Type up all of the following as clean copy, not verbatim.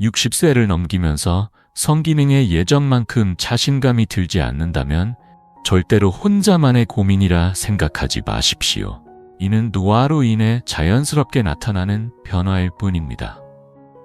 60세를 넘기면서 성기능에 예전만큼 자신감이 들지 않는다면 절대로 혼자만의 고민이라 생각하지 마십시오. 이는 노화로 인해 자연스럽게 나타나는 변화일 뿐입니다.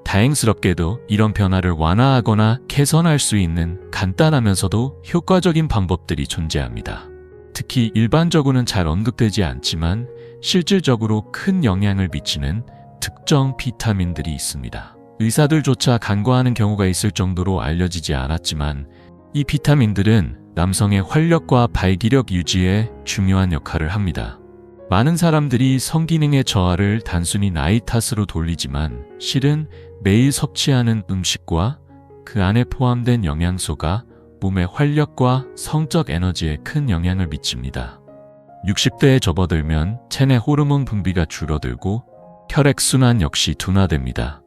다행스럽게도 이런 변화를 완화하거나 개선할 수 있는 간단하면서도 효과적인 방법들이 존재합니다. 특히 일반적으로는 잘 언급되지 않지만 실질적으로 큰 영향을 미치는 특정 비타민들이 있습니다. 의사들조차 간과하는 경우가 있을 정도로 알려지지 않았지만 이 비타민들은 남성의 활력과 발기력 유지에 중요한 역할을 합니다. 많은 사람들이 성기능의 저하를 단순히 나이 탓으로 돌리지만 실은 매일 섭취하는 음식과 그 안에 포함된 영양소가 몸의 활력과 성적 에너지에 큰 영향을 미칩니다. 60대에 접어들면 체내 호르몬 분비가 줄어들고 혈액순환 역시 둔화됩니다.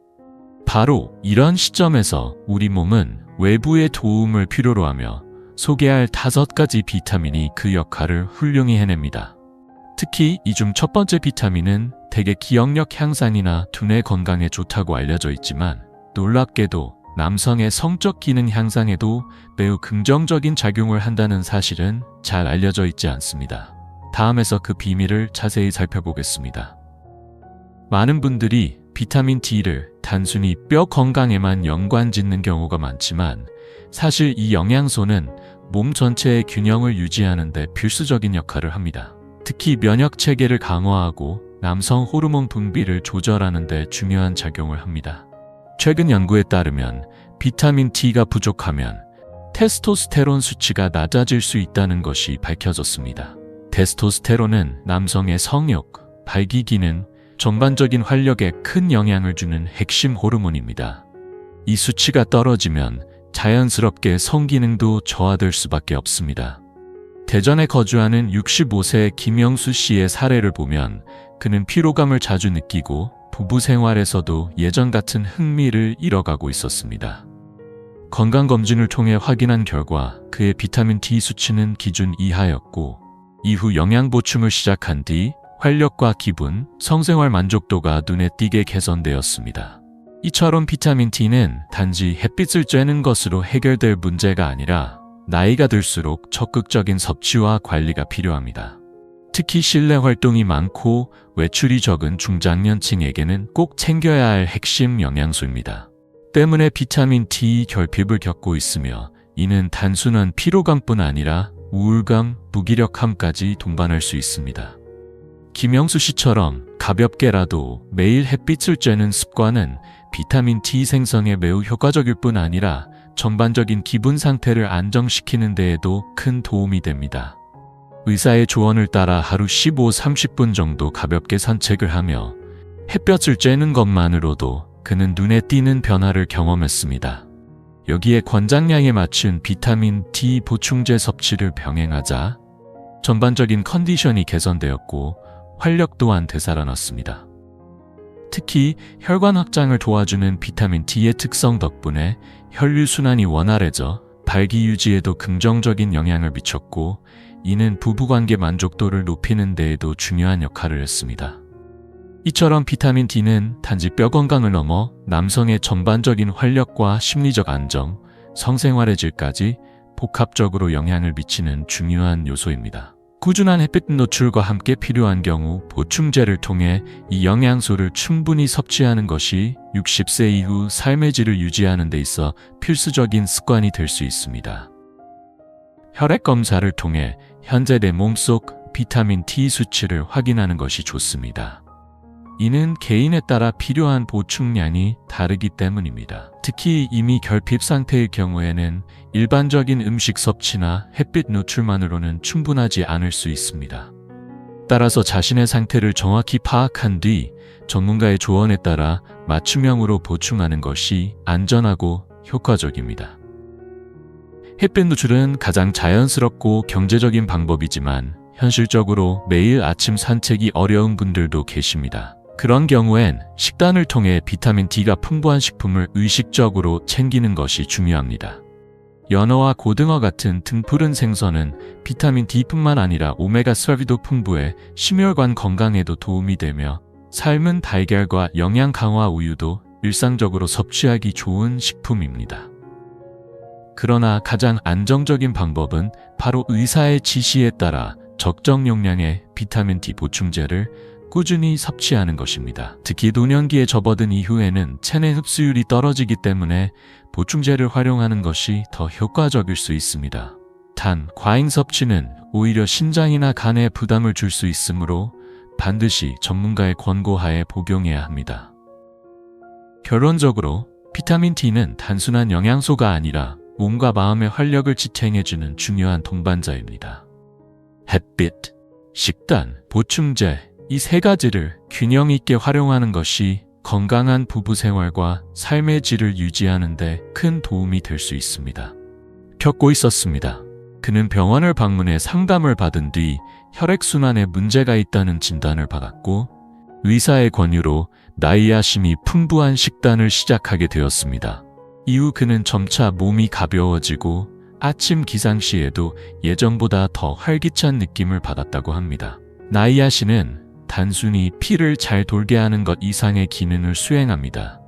바로 이런 시점에서 우리 몸은 외부의 도움을 필요로 하며 소개할 5가지 비타민이 그 역할을 훌륭히 해냅니다. 특히 이 중 첫 번째 비타민은 대개 기억력 향상이나 두뇌 건강에 좋다고 알려져 있지만 놀랍게도 남성의 성적 기능 향상에도 매우 긍정적인 작용을 한다는 사실은 잘 알려져 있지 않습니다. 다음에서 그 비밀을 자세히 살펴보겠습니다. 많은 분들이 비타민 D를 단순히 뼈 건강에만 연관짓는 경우가 많지만 사실 이 영양소는 몸 전체의 균형을 유지하는 데 필수적인 역할을 합니다. 특히 면역 체계를 강화하고 남성 호르몬 분비를 조절하는 데 중요한 작용을 합니다. 최근 연구에 따르면 비타민 D가 부족하면 테스토스테론 수치가 낮아질 수 있다는 것이 밝혀졌습니다. 테스토스테론은 남성의 성욕, 발기 기능, 전반적인 활력에 큰 영향을 주는 핵심 호르몬입니다. 이 수치가 떨어지면 자연스럽게 성기능도 저하될 수밖에 없습니다. 대전에 거주하는 65세 김영수 씨의 사례를 보면 그는 피로감을 자주 느끼고 부부 생활에서도 예전 같은 흥미를 잃어가고 있었습니다. 건강검진을 통해 확인한 결과 그의 비타민 D 수치는 기준 이하였고 이후 영양 보충을 시작한 뒤 활력과 기분, 성생활 만족도가 눈에 띄게 개선되었습니다. 이처럼 비타민 D는 단지 햇빛을 쬐는 것으로 해결될 문제가 아니라 나이가 들수록 적극적인 섭취와 관리가 필요합니다. 특히 실내 활동이 많고 외출이 적은 중장년층에게는 꼭 챙겨야 할 핵심 영양소입니다. 때문에 비타민 D 결핍을 겪고 있으며 이는 단순한 피로감뿐 아니라 우울감, 무기력함까지 동반할 수 있습니다. 김영수 씨처럼 가볍게라도 매일 햇빛을 쬐는 습관은 비타민 D 생성에 매우 효과적일 뿐 아니라 전반적인 기분 상태를 안정시키는 데에도 큰 도움이 됩니다. 의사의 조언을 따라 하루 15-30분 정도 가볍게 산책을 하며 햇볕을 쬐는 것만으로도 그는 눈에 띄는 변화를 경험했습니다. 여기에 권장량에 맞춘 비타민 D 보충제 섭취를 병행하자 전반적인 컨디션이 개선되었고 활력 또한 되살아났습니다. 특히 혈관 확장을 도와주는 비타민 D의 특성 덕분에 혈류순환이 원활해져 발기 유지에도 긍정적인 영향을 미쳤고 이는 부부관계 만족도를 높이는 데에도 중요한 역할을 했습니다. 이처럼 비타민 D는 단지 뼈 건강을 넘어 남성의 전반적인 활력과 심리적 안정, 성생활의 질까지 복합적으로 영향을 미치는 중요한 요소입니다. 꾸준한 햇빛 노출과 함께 필요한 경우 보충제를 통해 이 영양소를 충분히 섭취하는 것이 60세 이후 삶의 질을 유지하는 데 있어 필수적인 습관이 될 수 있습니다. 혈액 검사를 통해 현재 내 몸속 비타민 D 수치를 확인하는 것이 좋습니다. 이는 개인에 따라 필요한 보충량이 다르기 때문입니다. 특히 이미 결핍 상태일 경우에는 일반적인 음식 섭취나 햇빛 노출만으로는 충분하지 않을 수 있습니다. 따라서 자신의 상태를 정확히 파악한 뒤 전문가의 조언에 따라 맞춤형으로 보충하는 것이 안전하고 효과적입니다. 햇빛 노출은 가장 자연스럽고 경제적인 방법이지만 현실적으로 매일 아침 산책이 어려운 분들도 계십니다. 그런 경우엔 식단을 통해 비타민 D가 풍부한 식품을 의식적으로 챙기는 것이 중요합니다. 연어와 고등어 같은 등푸른 생선은 비타민 D뿐만 아니라 오메가3도 풍부해 심혈관 건강에도 도움이 되며 삶은 달걀과 영양 강화 우유도 일상적으로 섭취하기 좋은 식품입니다. 그러나 가장 안정적인 방법은 바로 의사의 지시에 따라 적정 용량의 비타민 D 보충제를 꾸준히 섭취하는 것입니다. 특히 노년기에 접어든 이후에는 체내 흡수율이 떨어지기 때문에 보충제를 활용하는 것이 더 효과적일 수 있습니다. 단, 과잉 섭취는 오히려 신장이나 간에 부담을 줄 수 있으므로 반드시 전문가의 권고하에 복용해야 합니다. 결론적으로 비타민 D는 단순한 영양소가 아니라 몸과 마음의 활력을 지탱해주는 중요한 동반자입니다. 햇빛, 식단, 보충제, 이 세 가지를 균형 있게 활용하는 것이 건강한 부부 생활과 삶의 질을 유지하는 데 큰 도움이 될 수 있습니다. 겪고 있었습니다. 그는 병원을 방문해 상담을 받은 뒤 혈액순환에 문제가 있다는 진단을 받았고 의사의 권유로 나이아신이 풍부한 식단을 시작하게 되었습니다. 이후 그는 점차 몸이 가벼워지고 아침 기상 시에도 예전보다 더 활기찬 느낌을 받았다고 합니다. 나이아신은 단순히 피를 잘 돌게 하는 것 이상의 기능을 수행합니다.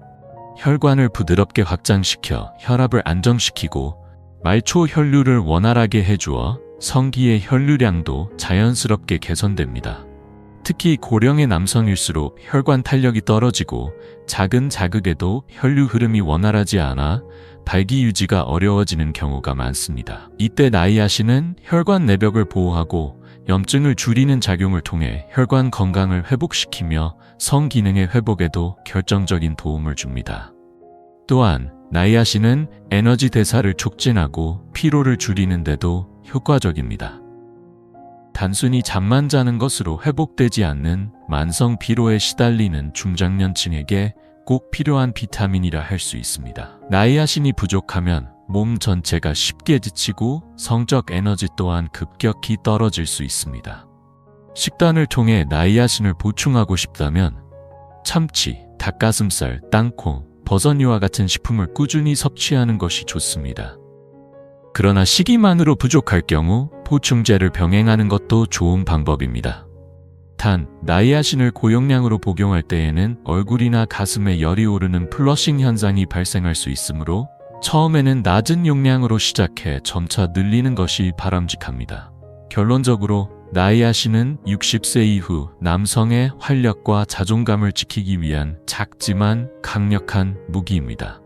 혈관을 부드럽게 확장시켜 혈압을 안정시키고 말초 혈류를 원활하게 해주어 성기의 혈류량도 자연스럽게 개선됩니다. 특히 고령의 남성일수록 혈관 탄력이 떨어지고 작은 자극에도 혈류 흐름이 원활하지 않아 발기 유지가 어려워지는 경우가 많습니다. 이때 나이아신은 혈관 내벽을 보호하고 염증을 줄이는 작용을 통해 혈관 건강을 회복시키며 성기능의 회복에도 결정적인 도움을 줍니다. 또한 나이아신은 에너지 대사를 촉진하고 피로를 줄이는 데도 효과적입니다. 단순히 잠만 자는 것으로 회복되지 않는 만성 피로에 시달리는 중장년층에게 꼭 필요한 비타민이라 할 수 있습니다. 나이아신이 부족하면 몸 전체가 쉽게 지치고 성적 에너지 또한 급격히 떨어질 수 있습니다. 식단을 통해 나이아신을 보충하고 싶다면 참치, 닭가슴살, 땅콩, 버섯류와 같은 식품을 꾸준히 섭취하는 것이 좋습니다. 그러나 식이만으로 부족할 경우 보충제를 병행하는 것도 좋은 방법입니다. 단, 나이아신을 고용량으로 복용할 때에는 얼굴이나 가슴에 열이 오르는 플러싱 현상이 발생할 수 있으므로 처음에는 낮은 용량으로 시작해 점차 늘리는 것이 바람직합니다. 결론적으로 나이아신은 60세 이후 남성의 활력과 자존감을 지키기 위한 작지만 강력한 무기입니다.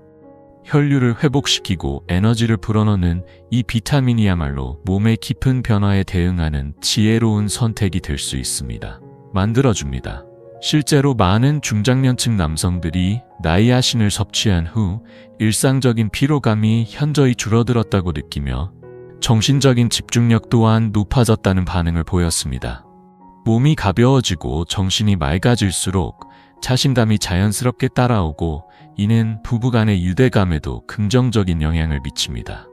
혈류를 회복시키고 에너지를 불어넣는 이 비타민이야말로 몸의 깊은 변화에 대응하는 지혜로운 선택이 될 수 있습니다. 만들어줍니다. 실제로 많은 중장년층 남성들이 나이아신을 섭취한 후 일상적인 피로감이 현저히 줄어들었다고 느끼며 정신적인 집중력 또한 높아졌다는 반응을 보였습니다. 몸이 가벼워지고 정신이 맑아질수록 자신감이 자연스럽게 따라오고 이는 부부간의 유대감에도 긍정적인 영향을 미칩니다.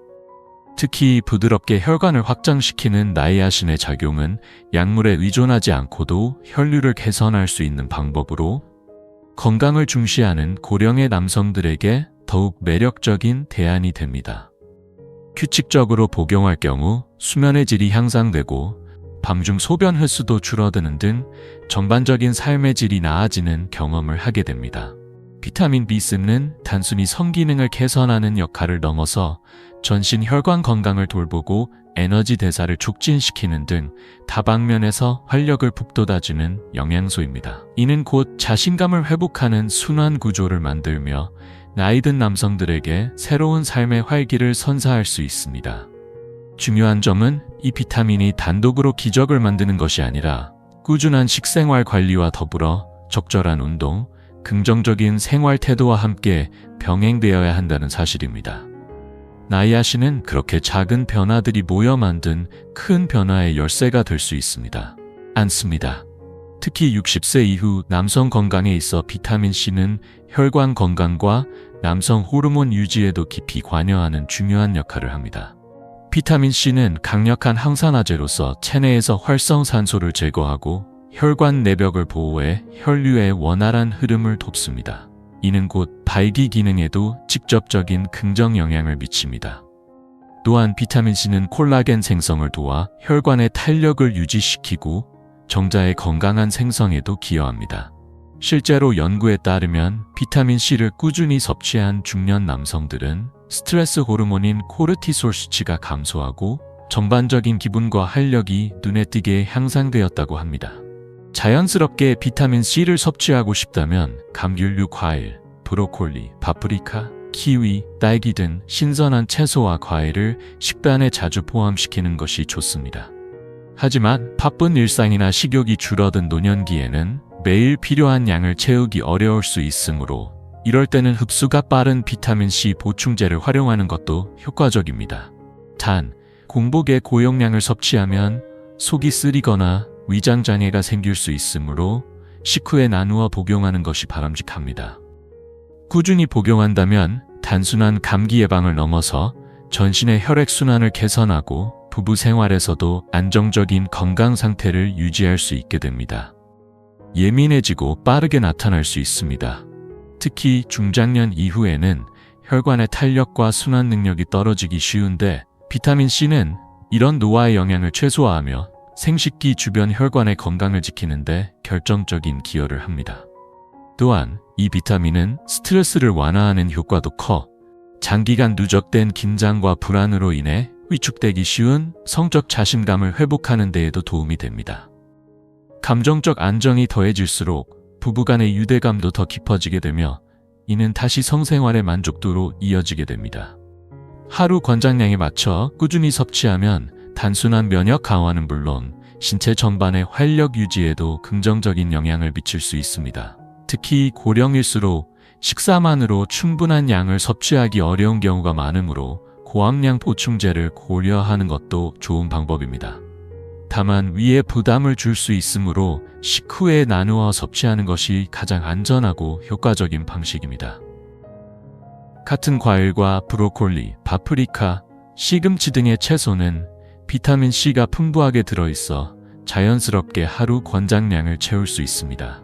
특히 부드럽게 혈관을 확장시키는 나이아신의 작용은 약물에 의존하지 않고도 혈류를 개선할 수 있는 방법으로 건강을 중시하는 고령의 남성들에게 더욱 매력적인 대안이 됩니다. 규칙적으로 복용할 경우 수면의 질이 향상되고 밤중 소변 횟수도 줄어드는 등 전반적인 삶의 질이 나아지는 경험을 하게 됩니다. 비타민 B3는 단순히 성기능을 개선하는 역할을 넘어서 전신 혈관 건강을 돌보고 에너지 대사를 촉진시키는 등 다방면에서 활력을 북돋아주는 영양소입니다. 이는 곧 자신감을 회복하는 순환 구조를 만들며 나이든 남성들에게 새로운 삶의 활기를 선사할 수 있습니다. 중요한 점은 이 비타민이 단독으로 기적을 만드는 것이 아니라 꾸준한 식생활 관리와 더불어 적절한 운동, 긍정적인 생활 태도와 함께 병행되어야 한다는 사실입니다. 나이아신은 그렇게 작은 변화들이 모여 만든 큰 변화의 열쇠가 될 수 있습니다. 않습니다. 특히 60세 이후 남성 건강에 있어 비타민C는 혈관 건강과 남성 호르몬 유지에도 깊이 관여하는 중요한 역할을 합니다. 비타민C는 강력한 항산화제로서 체내에서 활성산소를 제거하고 혈관 내벽을 보호해 혈류의 원활한 흐름을 돕습니다. 이는 곧 발기 기능에도 직접적인 긍정 영향을 미칩니다. 또한 비타민C는 콜라겐 생성을 도와 혈관의 탄력을 유지시키고 정자의 건강한 생성에도 기여합니다. 실제로 연구에 따르면 비타민 C를 꾸준히 섭취한 중년 남성들은 스트레스 호르몬인 코르티솔 수치가 감소하고 전반적인 기분과 활력이 눈에 띄게 향상되었다고 합니다. 자연스럽게 비타민 C를 섭취하고 싶다면 감귤류 과일, 브로콜리, 파프리카, 키위, 딸기 등 신선한 채소와 과일을 식단에 자주 포함시키는 것이 좋습니다. 하지만 바쁜 일상이나 식욕이 줄어든 노년기에는 매일 필요한 양을 채우기 어려울 수 있으므로 이럴 때는 흡수가 빠른 비타민C 보충제를 활용하는 것도 효과적입니다. 단, 공복에 고용량을 섭취하면 속이 쓰리거나 위장장애가 생길 수 있으므로 식후에 나누어 복용하는 것이 바람직합니다. 꾸준히 복용한다면 단순한 감기 예방을 넘어서 전신의 혈액순환을 개선하고 부부 생활에서도 안정적인 건강 상태를 유지할 수 있게 됩니다. 예민해지고 빠르게 나타날 수 있습니다. 특히 중장년 이후에는 혈관의 탄력과 순환 능력이 떨어지기 쉬운데 비타민C는 이런 노화의 영향을 최소화하며 생식기 주변 혈관의 건강을 지키는데 결정적인 기여를 합니다. 또한 이 비타민은 스트레스를 완화하는 효과도 커 장기간 누적된 긴장과 불안으로 인해 위축되기 쉬운 성적 자신감을 회복하는 데에도 도움이 됩니다. 감정적 안정이 더해질수록 부부간의 유대감도 더 깊어지게 되며 이는 다시 성생활의 만족도로 이어지게 됩니다. 하루 권장량에 맞춰 꾸준히 섭취하면 단순한 면역 강화는 물론 신체 전반의 활력 유지에도 긍정적인 영향을 미칠 수 있습니다. 특히 고령일수록 식사만으로 충분한 양을 섭취하기 어려운 경우가 많으므로 고함량 보충제를 고려하는 것도 좋은 방법입니다. 다만 위에 부담을 줄 수 있으므로 식후에 나누어 섭취하는 것이 가장 안전하고 효과적인 방식입니다. 같은 과일과 브로콜리, 파프리카, 시금치 등의 채소는 비타민C가 풍부하게 들어있어 자연스럽게 하루 권장량을 채울 수 있습니다.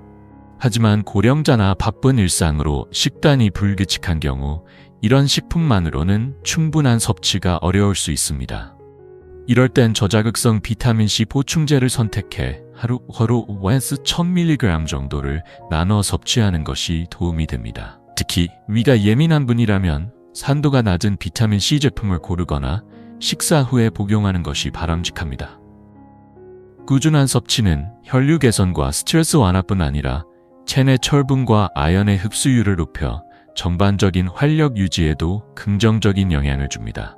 하지만 고령자나 바쁜 일상으로 식단이 불규칙한 경우 이런 식품만으로는 충분한 섭취가 어려울 수 있습니다. 이럴 땐 저자극성 비타민C 보충제를 선택해 하루 1000mg 정도를 나눠 섭취하는 것이 도움이 됩니다. 특히 위가 예민한 분이라면 산도가 낮은 비타민C 제품을 고르거나 식사 후에 복용하는 것이 바람직합니다. 꾸준한 섭취는 혈류 개선과 스트레스 완화뿐 아니라 체내 철분과 아연의 흡수율을 높여 전반적인 활력 유지에도 긍정적인 영향을 줍니다.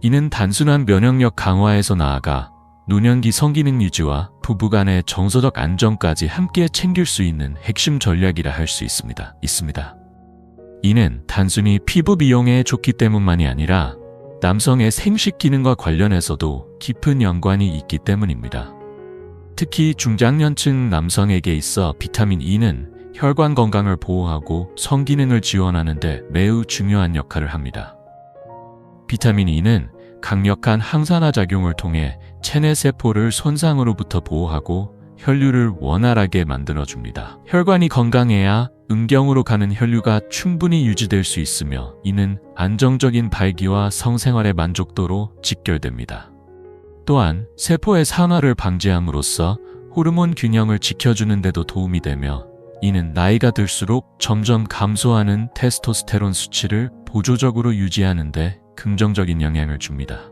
이는 단순한 면역력 강화에서 나아가 노년기 성기능 유지와 부부간의 정서적 안정까지 함께 챙길 수 있는 핵심 전략이라 할 수 있습니다. 이는 단순히 피부 미용에 좋기 때문만이 아니라 남성의 생식 기능과 관련해서도 깊은 연관이 있기 때문입니다. 특히 중장년층 남성에게 있어 비타민 E는 혈관 건강을 보호하고 성기능을 지원하는 데 매우 중요한 역할을 합니다. 비타민 E는 강력한 항산화 작용을 통해 체내 세포를 손상으로부터 보호하고 혈류를 원활하게 만들어줍니다. 혈관이 건강해야 음경으로 가는 혈류가 충분히 유지될 수 있으며 이는 안정적인 발기와 성생활의 만족도로 직결됩니다. 또한 세포의 산화를 방지함으로써 호르몬 균형을 지켜주는 데도 도움이 되며 이는 나이가 들수록 점점 감소하는 테스토스테론 수치를 보조적으로 유지하는 데 긍정적인 영향을 줍니다.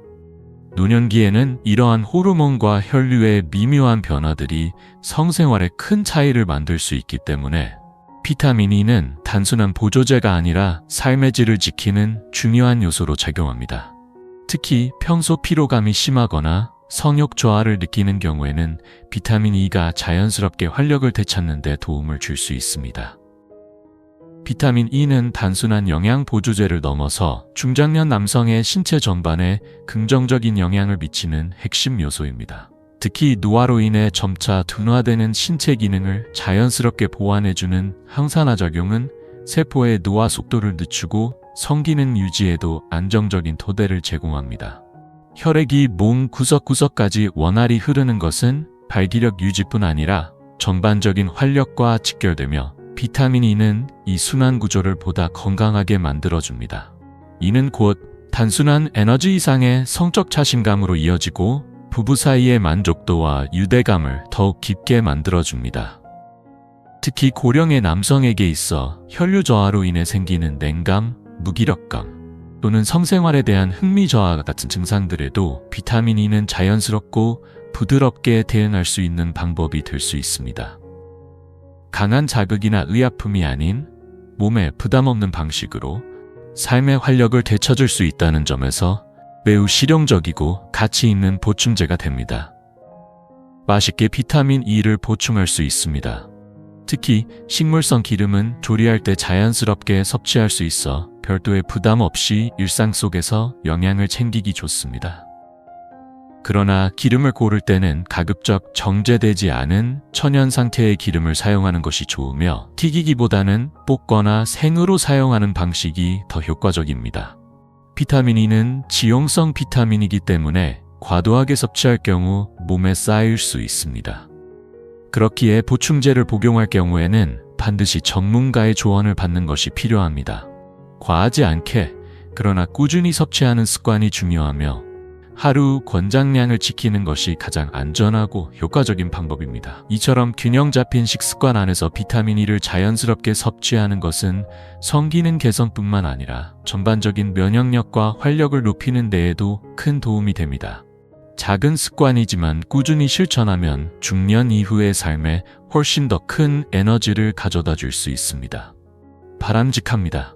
노년기에는 이러한 호르몬과 혈류의 미묘한 변화들이 성생활에 큰 차이를 만들 수 있기 때문에 비타민 E는 단순한 보조제가 아니라 삶의 질을 지키는 중요한 요소로 작용합니다. 특히 평소 피로감이 심하거나 성욕 저하를 느끼는 경우에는 비타민 E가 자연스럽게 활력을 되찾는 데 도움을 줄 수 있습니다. 비타민 E는 단순한 영양 보조제를 넘어서 중장년 남성의 신체 전반에 긍정적인 영향을 미치는 핵심 요소입니다. 특히 노화로 인해 점차 둔화되는 신체 기능을 자연스럽게 보완해주는 항산화 작용은 세포의 노화 속도를 늦추고 성기능 유지에도 안정적인 토대를 제공합니다. 혈액이 몸 구석구석까지 원활히 흐르는 것은 발기력 유지뿐 아니라 전반적인 활력과 직결되며 비타민 E는 이 순환 구조를 보다 건강하게 만들어줍니다. 이는 곧 단순한 에너지 이상의 성적 자신감으로 이어지고 부부 사이의 만족도와 유대감을 더욱 깊게 만들어줍니다. 특히 고령의 남성에게 있어 혈류 저하로 인해 생기는 냉감, 무기력감 또는 성생활에 대한 흥미 저하 같은 증상들에도 비타민 E는 자연스럽고 부드럽게 대응할 수 있는 방법이 될 수 있습니다. 강한 자극이나 의아픔이 아닌 몸에 부담 없는 방식으로 삶의 활력을 되찾을 수 있다는 점에서 매우 실용적이고 가치 있는 보충제가 됩니다. 맛있게 비타민 E를 보충할 수 있습니다. 특히 식물성 기름은 조리할 때 자연스럽게 섭취할 수 있어 별도의 부담 없이 일상 속에서 영양을 챙기기 좋습니다. 그러나 기름을 고를 때는 가급적 정제되지 않은 천연 상태의 기름을 사용하는 것이 좋으며 튀기기보다는 볶거나 생으로 사용하는 방식이 더 효과적입니다. 비타민 E는 지용성 비타민이기 때문에 과도하게 섭취할 경우 몸에 쌓일 수 있습니다. 그렇기에 보충제를 복용할 경우에는 반드시 전문가의 조언을 받는 것이 필요합니다. 과하지 않게 그러나 꾸준히 섭취하는 습관이 중요하며 하루 권장량을 지키는 것이 가장 안전하고 효과적인 방법입니다. 이처럼 균형 잡힌 식습관 안에서 비타민 E를 자연스럽게 섭취하는 것은 성기능 개선뿐만 아니라 전반적인 면역력과 활력을 높이는 데에도 큰 도움이 됩니다. 작은 습관이지만 꾸준히 실천하면 중년 이후의 삶에 훨씬 더 큰 에너지를 가져다 줄 수 있습니다. 바람직합니다.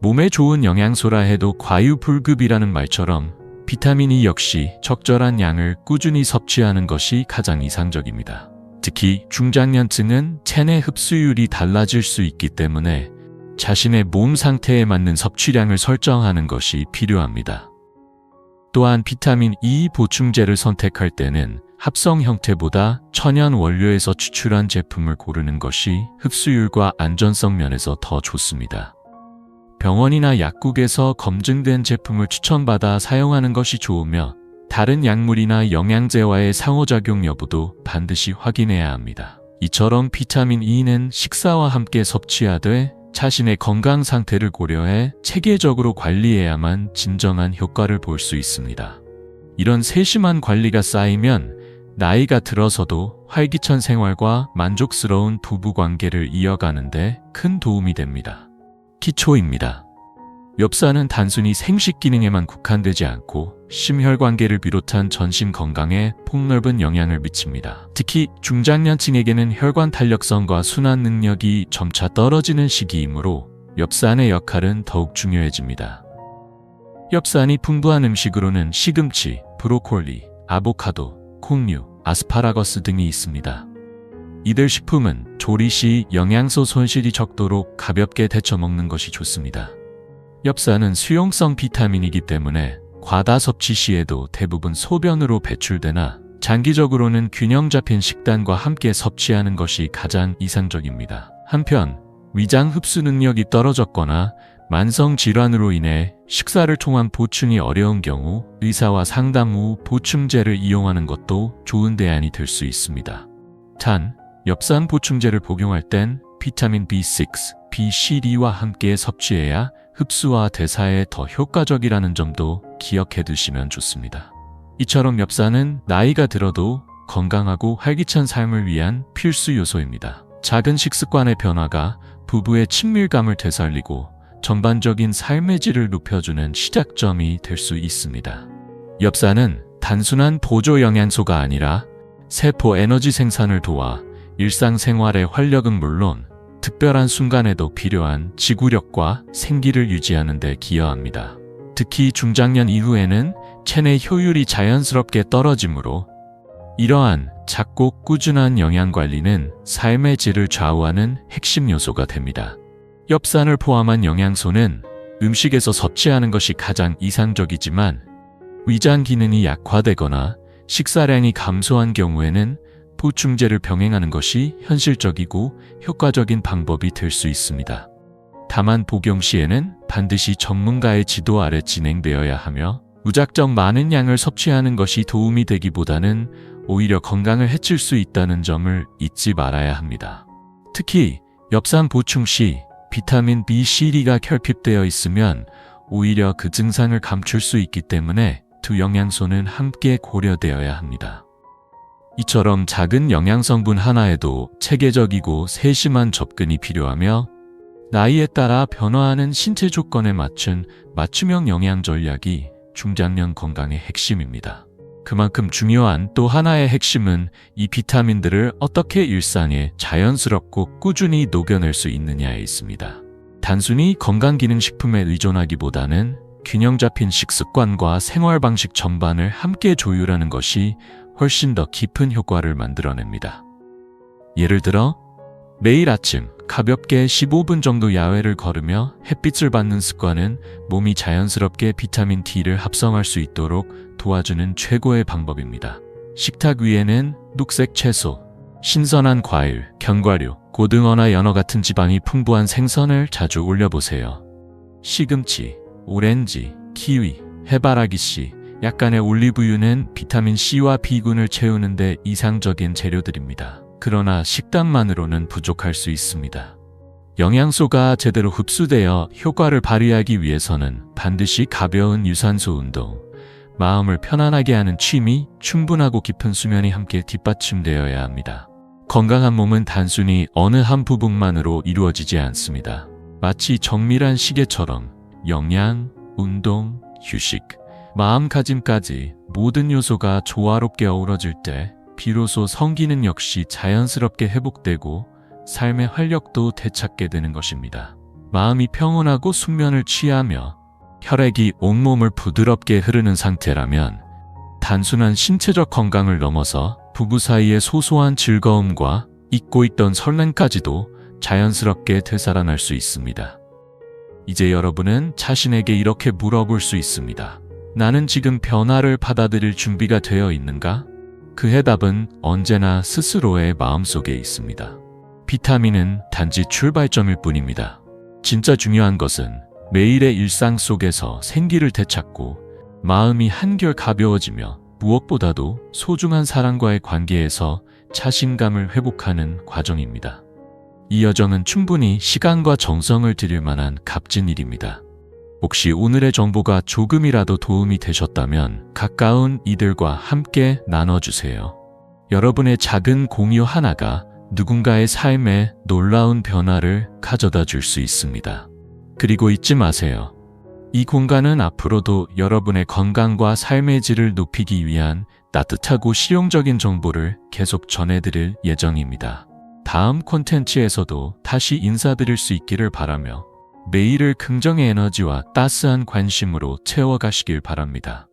몸에 좋은 영양소라 해도 과유불급이라는 말처럼 비타민 E 역시 적절한 양을 꾸준히 섭취하는 것이 가장 이상적입니다. 특히 중장년층은 체내 흡수율이 달라질 수 있기 때문에 자신의 몸 상태에 맞는 섭취량을 설정하는 것이 필요합니다. 또한 비타민 E 보충제를 선택할 때는 합성 형태보다 천연 원료에서 추출한 제품을 고르는 것이 흡수율과 안전성 면에서 더 좋습니다. 병원이나 약국에서 검증된 제품을 추천받아 사용하는 것이 좋으며 다른 약물이나 영양제와의 상호작용 여부도 반드시 확인해야 합니다. 이처럼 비타민 E는 식사와 함께 섭취하되 자신의 건강 상태를 고려해 체계적으로 관리해야만 진정한 효과를 볼 수 있습니다. 이런 세심한 관리가 쌓이면 나이가 들어서도 활기찬 생활과 만족스러운 부부관계를 이어가는 데 큰 도움이 됩니다. 기초입니다. 엽산은 단순히 생식 기능에만 국한되지 않고 심혈관계를 비롯한 전신 건강에 폭넓은 영향을 미칩니다. 특히 중장년층에게는 혈관 탄력성과 순환 능력이 점차 떨어지는 시기이므로 엽산의 역할은 더욱 중요해집니다. 엽산이 풍부한 음식으로는 시금치, 브로콜리, 아보카도, 콩류, 아스파라거스 등이 있습니다. 이들 식품은 조리 시 영양소 손실이 적도록 가볍게 데쳐 먹는 것이 좋습니다. 엽산은 수용성 비타민이기 때문에 과다 섭취 시에도 대부분 소변으로 배출되나 장기적으로는 균형 잡힌 식단과 함께 섭취하는 것이 가장 이상적입니다. 한편 위장 흡수 능력이 떨어졌거나 만성 질환으로 인해 식사를 통한 보충이 어려운 경우 의사와 상담 후 보충제를 이용하는 것도 좋은 대안이 될 수 있습니다. 단, 엽산 보충제를 복용할 땐 비타민 B6, B12와 함께 섭취해야 흡수와 대사에 더 효과적이라는 점도 기억해 두시면 좋습니다. 이처럼 엽산은 나이가 들어도 건강하고 활기찬 삶을 위한 필수 요소입니다. 작은 식습관의 변화가 부부의 친밀감을 되살리고 전반적인 삶의 질을 높여주는 시작점이 될 수 있습니다. 엽산은 단순한 보조 영양소가 아니라 세포 에너지 생산을 도와 일상생활의 활력은 물론 특별한 순간에도 필요한 지구력과 생기를 유지하는 데 기여합니다. 특히 중장년 이후에는 체내 효율이 자연스럽게 떨어지므로 이러한 작고 꾸준한 영양관리는 삶의 질을 좌우하는 핵심 요소가 됩니다. 엽산을 포함한 영양소는 음식에서 섭취하는 것이 가장 이상적이지만 위장 기능이 약화되거나 식사량이 감소한 경우에는 보충제를 병행하는 것이 현실적이고 효과적인 방법이 될 수 있습니다. 다만 복용 시에는 반드시 전문가의 지도 아래 진행되어야 하며 무작정 많은 양을 섭취하는 것이 도움이 되기보다는 오히려 건강을 해칠 수 있다는 점을 잊지 말아야 합니다. 특히 엽산 보충 시 비타민 B12가 결핍되어 있으면 오히려 그 증상을 감출 수 있기 때문에 두 영양소는 함께 고려되어야 합니다. 이처럼 작은 영양성분 하나에도 체계적이고 세심한 접근이 필요하며 나이에 따라 변화하는 신체 조건에 맞춘 맞춤형 영양 전략이 중장년 건강의 핵심입니다. 그만큼 중요한 또 하나의 핵심은 이 비타민들을 어떻게 일상에 자연스럽고 꾸준히 녹여낼 수 있느냐에 있습니다. 단순히 건강기능식품에 의존하기보다는 균형 잡힌 식습관과 생활 방식 전반을 함께 조율하는 것이 훨씬 더 깊은 효과를 만들어냅니다. 예를 들어 매일 아침 가볍게 15분 정도 야외를 걸으며 햇빛을 받는 습관은 몸이 자연스럽게 비타민 D를 합성할 수 있도록 도와주는 최고의 방법입니다. 식탁 위에는 녹색 채소, 신선한 과일, 견과류, 고등어나 연어 같은 지방이 풍부한 생선을 자주 올려보세요. 시금치, 오렌지, 키위, 해바라기씨, 약간의 올리브유는 비타민 C와 B군을 채우는 데 이상적인 재료들입니다. 그러나 식단만으로는 부족할 수 있습니다. 영양소가 제대로 흡수되어 효과를 발휘하기 위해서는 반드시 가벼운 유산소 운동, 마음을 편안하게 하는 취미, 충분하고 깊은 수면이 함께 뒷받침되어야 합니다. 건강한 몸은 단순히 어느 한 부분만으로 이루어지지 않습니다. 마치 정밀한 시계처럼 영양, 운동, 휴식, 마음가짐까지 모든 요소가 조화롭게 어우러질 때 비로소 성기능 역시 자연스럽게 회복되고 삶의 활력도 되찾게 되는 것입니다. 마음이 평온하고 숙면을 취하며 혈액이 온몸을 부드럽게 흐르는 상태라면 단순한 신체적 건강을 넘어서 부부 사이의 소소한 즐거움과 잊고 있던 설렘까지도 자연스럽게 되살아날 수 있습니다. 이제 여러분은 자신에게 이렇게 물어볼 수 있습니다. 나는 지금 변화를 받아들일 준비가 되어 있는가? 그 해답은 언제나 스스로의 마음속에 있습니다. 비타민은 단지 출발점일 뿐입니다. 진짜 중요한 것은 매일의 일상 속에서 생기를 되찾고 마음이 한결 가벼워지며 무엇보다도 소중한 사람과의 관계에서 자신감을 회복하는 과정입니다. 이 여정은 충분히 시간과 정성을 들일 만한 값진 일입니다. 혹시 오늘의 정보가 조금이라도 도움이 되셨다면 가까운 이들과 함께 나눠주세요. 여러분의 작은 공유 하나가 누군가의 삶에 놀라운 변화를 가져다 줄 수 있습니다. 그리고 잊지 마세요. 이 공간은 앞으로도 여러분의 건강과 삶의 질을 높이기 위한 따뜻하고 실용적인 정보를 계속 전해드릴 예정입니다. 다음 콘텐츠에서도 다시 인사드릴 수 있기를 바라며 매일을 긍정의 에너지와 따스한 관심으로 채워가시길 바랍니다.